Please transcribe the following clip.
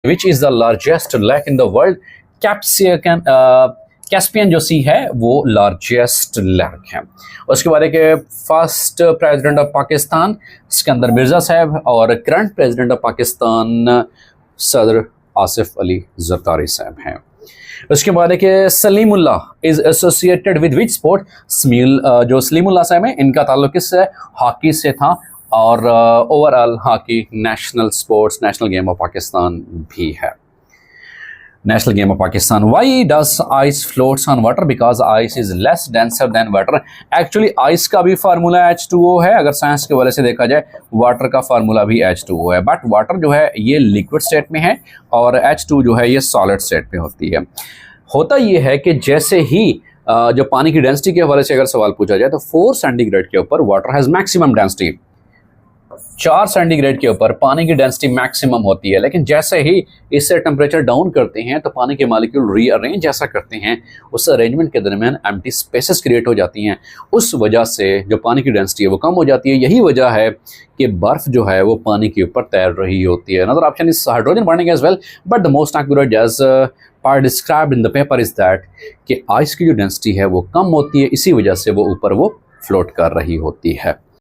Which is the largest lake in the world? Caspian जो सी है वो लार्जेस्ट लेक है। उसके बाद एक first president of Pakistan Sikandar Mirza साहब और करंट प्रेसिडेंट ऑफ पाकिस्तान सदर आसिफ अली जरदारी साहब हैं। उसके बाद एक Salimullah is associated with which sport? जो सलीमुल्लाह साहब हैं इनका ताल्लुक किससे? हॉकी से था और overall hockey national sports, national game of Pakistan भी है। National game of Pakistan. Why does ice floats on water? Because ice is less denser then water. Actually ice का भी फार्मूला H2O है। अगर साइंस के वजह से देखा जाए वाटर का फार्मूला भी H2O है, बट वाटर जो है ये लिक्विड स्टेट में है और H2 जो है ये सॉलिड स्टेट में होती है। होता ये है कि जैसे ही जो पानी की डेंसिटी के हवाले से अगर सवाल पूछा जाए तो 4 सेंटीग्रेड के ऊपर water has maximum density. 4 centigrade के ऊपर पानी की डेंसिटी मैक्सिमम होती है, लेकिन जैसे ही इससे टेम्परेचर डाउन करते हैं तो पानी के मॉलिक्यूल रीअरेंज ऐसा करते हैं, उस अरेंजमेंट के दरमियान एम्प्टी स्पेसेस क्रिएट हो जाती हैं। उस वजह से जो पानी की डेंसिटी है वो कम हो जाती है। यही वजह है कि बर्फ जो है वो पानी के ऊपर तैर रही होती है। Another option is hydrogen burning as well, but the most accurate as part described in the paper is that कि आइस की जो डेंसिटी है वो कम होती है, इसी वजह से वो ऊपर वो फ्लोट कर रही होती है।